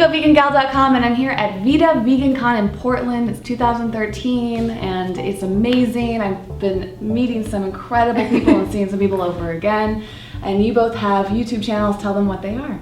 EcoVeganGal.com, and I'm here at Vida Vegan Con in Portland. It's 2013 and it's amazing. I've been meeting some incredible people and seeing some people over again. And you both have YouTube channels. Tell them what they are.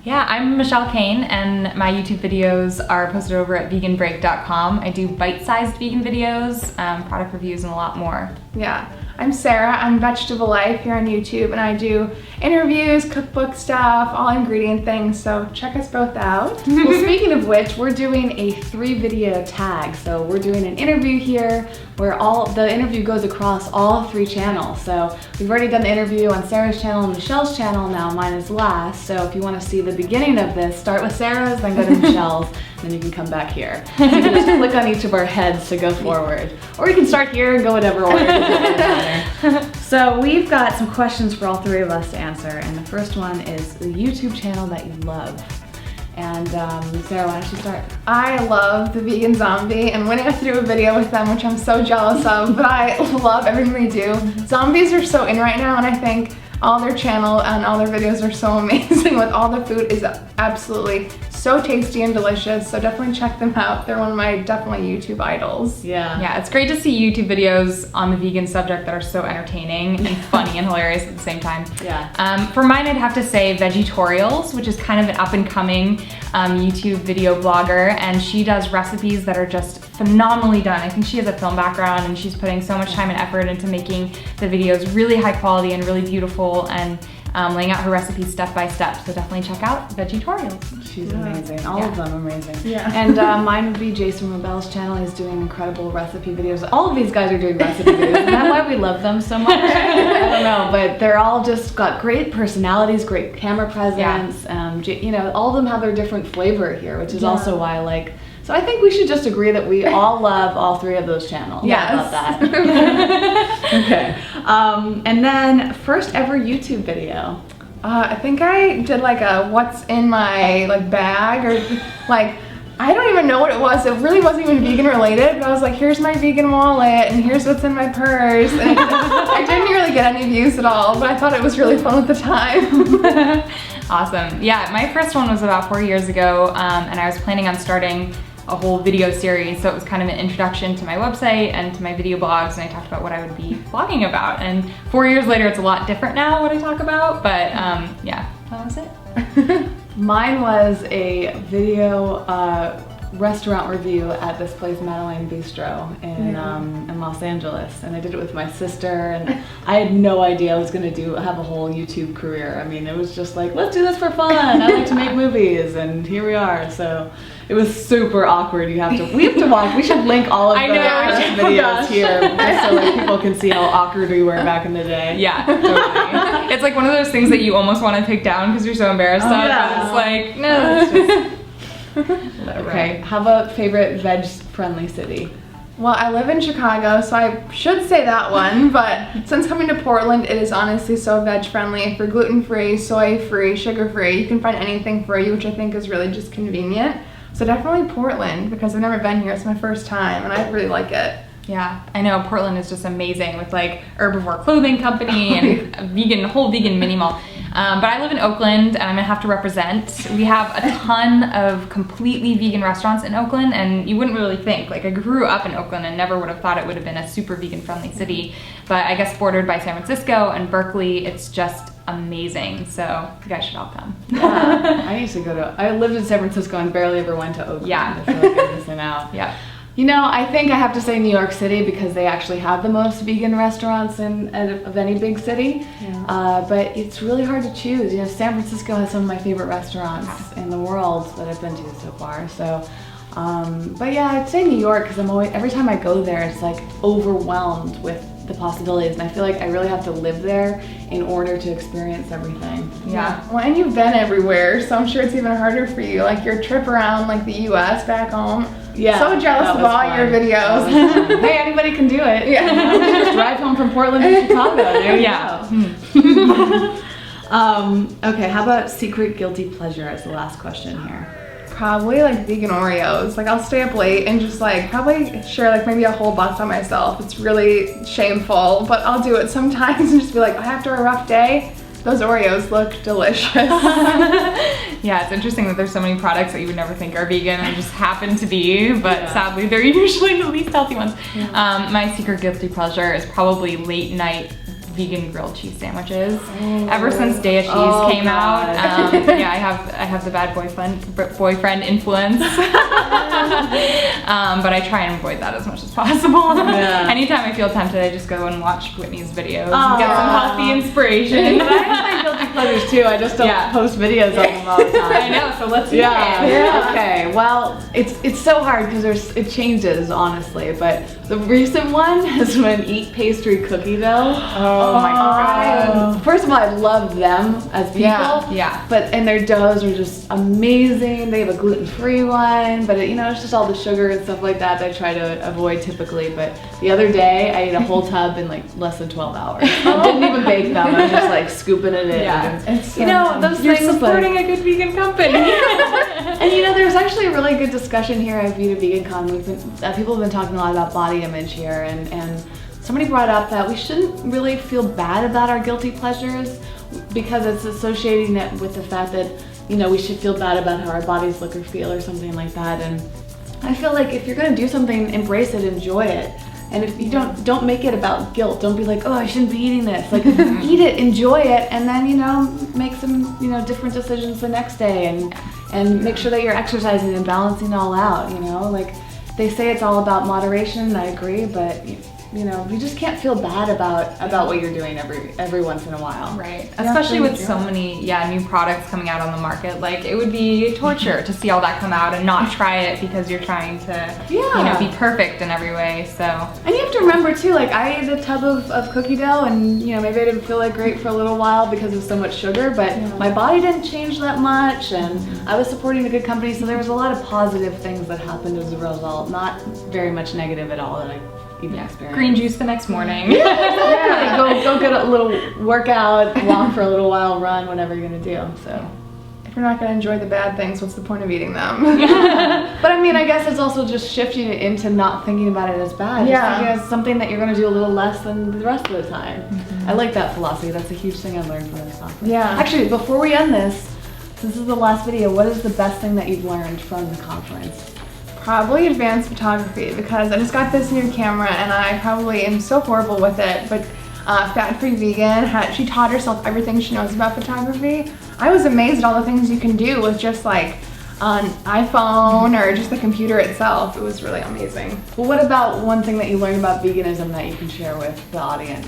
Yeah, I'm Michelle Cehn, and my YouTube videos are posted over at veganbreak.com. I do bite-sized vegan videos, product reviews, and a lot more. Yeah, I'm Sarah. I'm Vegetable Life here on YouTube, and I do interviews, cookbook stuff, all ingredient things, so check us both out. Well, speaking of which, we're doing a 3-video tag. So we're doing an interview here where the interview goes across all 3 channels. So we've already done the interview on Sarah's channel and Michelle's channel. Now mine is last. So if you want to see the beginning of this, start with Sarah's, then go to Michelle's, and then you can come back here. So you can just click on each of our heads to go forward. Or you can start here and go whatever order. So we've got some questions for all 3 of us to answer, and the first one is the YouTube channel that you love. And Sarah, why don't you start? I love the Vegan Zombie, and Whitney got to do a video with them, which I'm so jealous of, but I love everything they do. Zombies are so in right now, and I think all their channel and all their videos are so amazing. With all the food is absolutely so tasty and delicious, so definitely check them out. They're one of my definitely YouTube idols. Yeah, it's great to see YouTube videos on the vegan subject that are so entertaining and funny and hilarious at the same time. Yeah. For mine, I'd have to say Veggitorials, which is kind of an up-and-coming YouTube video blogger, and she does recipes that are just phenomenally done. I think she has a film background, and she's putting so much time and effort into making the videos really high quality and really beautiful, and laying out her recipes step by step. So definitely check out Veggitorials. She's amazing. All of them amazing. Yeah. And mine would be Jason Rebel's channel. He's doing incredible recipe videos. All of these guys are doing recipe videos. Is that why we love them so much? I don't know, but they're all just got great personalities, great camera presence. You know, all of them have their different flavor here, which is also why I like. So I think we should just agree that we all love all 3 of those channels. Yes. How about that? Okay. And then first ever YouTube video. I think I did like a what's in my bag, or like, I don't even know what it was. It really wasn't even vegan related, but I was like, here's my vegan wallet and here's what's in my purse. And I didn't really get any views at all, but I thought it was really fun at the time. Awesome. Yeah, my first one was about 4 years ago, and I was planning on starting a whole video series, so it was kind of an introduction to my website and to my video blogs, and I talked about what I would be blogging about. And 4 years later, it's a lot different now what I talk about, but yeah, that was it. Mine was a video restaurant review at this place, Madeleine Bistro in Los Angeles, and I did it with my sister, and I had no idea I was going to have a whole YouTube career. I mean, it was just like, let's do this for fun. I like to make movies, and here we are. So it was super awkward. We have to watch. We should link all of the videos here, just so like people can see how awkward we were back in the day. Yeah, totally. It's like one of those things that you almost want to take down because you're so embarrassed of, but it's like, no, it's just okay, how about favorite veg-friendly city? Well, I live in Chicago, so I should say that one, but since coming to Portland, it is honestly so veg-friendly. If you're gluten-free, soy-free, sugar-free, you can find anything for you, which I think is really just convenient. So definitely Portland, because I've never been here. It's my first time, and I really like it. Yeah, I know Portland is just amazing with like Herbivore Clothing Company and a whole vegan mini mall. But I live in Oakland, and I'm gonna have to represent. We have a ton of completely vegan restaurants in Oakland, and you wouldn't really think. Like, I grew up in Oakland and never would have thought it would have been a super vegan friendly city. But I guess bordered by San Francisco and Berkeley, it's just amazing. So you guys should all come. Yeah, I lived in San Francisco and barely ever went to Oakland. Yeah. I feel like I'm missing out. Yeah. You know, I think I have to say New York City, because they actually have the most vegan restaurants of any big city. Yeah. But it's really hard to choose. You know, San Francisco has some of my favorite restaurants in the world that I've been to so far. So, but yeah, I'd say New York, because every time I go there, it's like overwhelmed with the possibilities, and I feel like I really have to live there in order to experience everything. Yeah. Well, and you've been everywhere, so I'm sure it's even harder for you. Like your trip around like the U.S. back home. Yeah. So jealous of all your videos. Hey, anybody can do it. Yeah. Just drive home from Portland to Chicago. There you go. Okay, how about secret guilty pleasure as the last question here? Probably like vegan Oreos. Like I'll stay up late and just like probably share like maybe a whole box on myself. It's really shameful, but I'll do it sometimes and just be like, after a rough day, Those Oreos look delicious. Yeah, it's interesting that there's so many products that you would never think are vegan and just happen to be, but sadly they're usually the least healthy ones. My secret guilty pleasure is probably late night vegan grilled cheese sandwiches. Ever since Day of Cheese came out, yeah, I have the bad boyfriend influence. But I try and avoid that as much as possible. Anytime I feel tempted, I just go and watch Whitney's videos and get some healthy inspiration. I have my guilty pleasures too. I just don't post videos of them all the time. I know, so let's hear it. Okay, well, it's so hard because it changes, honestly, but the recent one has been eat pastry cookie dough. Oh my God. First of all, I love them as people. And their doughs are just amazing. They have a gluten-free one, but it's just all the sugar and stuff like that I try to avoid typically. But the other day, I ate a whole tub in like less than 12 hours. I didn't even bake them. I'm just like scooping it in. It's so those You're things supporting a good vegan company. And there's actually a really good discussion here at Vida Vegan Con. People have been talking a lot about body image here, and somebody brought up that we shouldn't really feel bad about our guilty pleasures because it's associating it with the fact that we should feel bad about how our bodies look or feel or something like that. And I feel like if you're gonna do something, embrace it, enjoy it. And if you don't make it about guilt. Don't be like, oh, I shouldn't be eating this. Like, eat it, enjoy it, and then make some different decisions the next day, and make sure that you're exercising and balancing it all out. Like they say it's all about moderation, and I agree, but you just can't feel bad about what you're doing every once in a while. Right. Especially with so many new products coming out on the market. Like it would be torture to see all that come out and not try it because you're trying to be perfect in every way. So and you have to remember too, like I ate a tub of cookie dough and maybe I didn't feel like great for a little while because of so much sugar, but my body didn't change that much and I was supporting a good company, so there was a lot of positive things that happened as a result, not very much negative at all that I experience. Green juice the next morning. Go get a little workout, walk for a little while, run, whatever you're gonna do. So if you're not gonna enjoy the bad things, what's the point of eating them? But I mean, I guess it's also just shifting it into not thinking about it as bad. Just thinking as something that you're gonna do a little less than the rest of the time. I like that philosophy. That's a huge thing I learned from this conference. Actually, before we end this, since this is the last video, what is the best thing that you've learned from the conference? Probably advanced photography, because I just got this new camera and I probably am so horrible with it, but Fat-Free Vegan, she taught herself everything she knows about photography. I was amazed at all the things you can do with just like an iPhone or just the computer itself. It was really amazing. Well, what about one thing that you learned about veganism that you can share with the audience?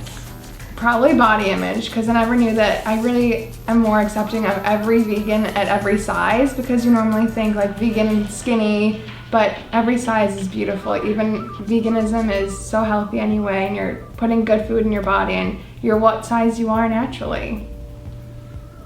Probably body image, because I never knew that I really am more accepting of every vegan at every size, because you normally think like vegan skinny, but every size is beautiful. Even veganism is so healthy anyway, and you're putting good food in your body and you're what size you are naturally.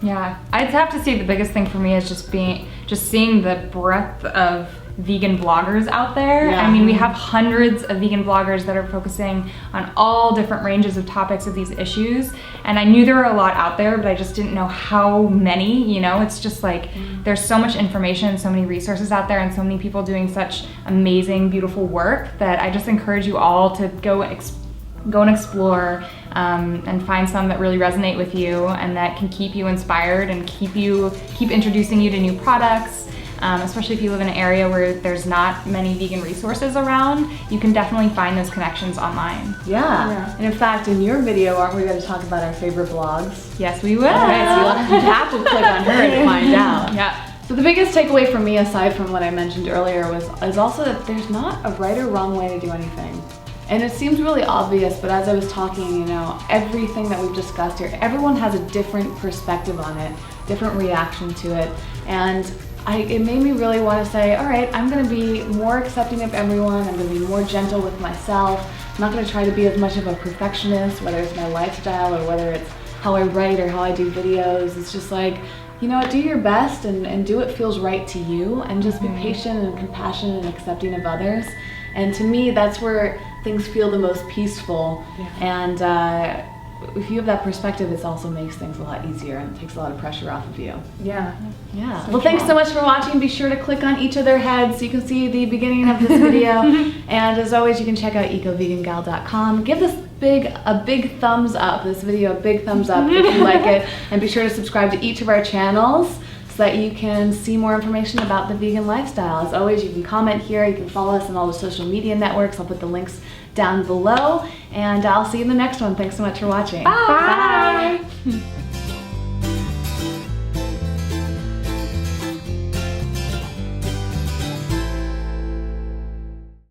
Yeah, I'd have to say the biggest thing for me is just seeing the breadth of vegan bloggers out there. I mean, we have hundreds of vegan bloggers that are focusing on all different ranges of topics of these issues, and I knew there were a lot out there, but I just didn't know how many. It's just like there's so much information, so many resources out there, and so many people doing such amazing, beautiful work that I just encourage you all to go and explore and find some that really resonate with you and that can keep you inspired and keep introducing you to new products. Especially if you live in an area where there's not many vegan resources around, you can definitely find those connections online. And in fact, in your video, aren't we going to talk about our favorite blogs? Yes, we will. Okay, so you have to click on her to find out. So the biggest takeaway for me, aside from what I mentioned earlier, is also that there's not a right or wrong way to do anything. And it seems really obvious, but as I was talking, everything that we've discussed here, everyone has a different perspective on it, different reaction to it, and it made me really want to say, all right, I'm going to be more accepting of everyone, I'm going to be more gentle with myself, I'm not going to try to be as much of a perfectionist, whether it's my lifestyle or whether it's how I write or how I do videos. It's just like, do your best and do what feels right to you, and just be patient and compassionate and accepting of others. And to me, that's where things feel the most peaceful. And if you have that perspective, it also makes things a lot easier and takes a lot of pressure off of you. Well, thanks so much for watching. Be sure to click on each of their heads so you can see the beginning of this video. And as always, you can check out ecovegangal.com. Give this a big thumbs up. This video, a big thumbs up if you like it. And be sure to subscribe to each of our channels so that you can see more information about the vegan lifestyle. As always, you can comment here, you can follow us on all the social media networks. I'll put the links down below, and I'll see you in the next one. Thanks so much for watching. Bye. Bye.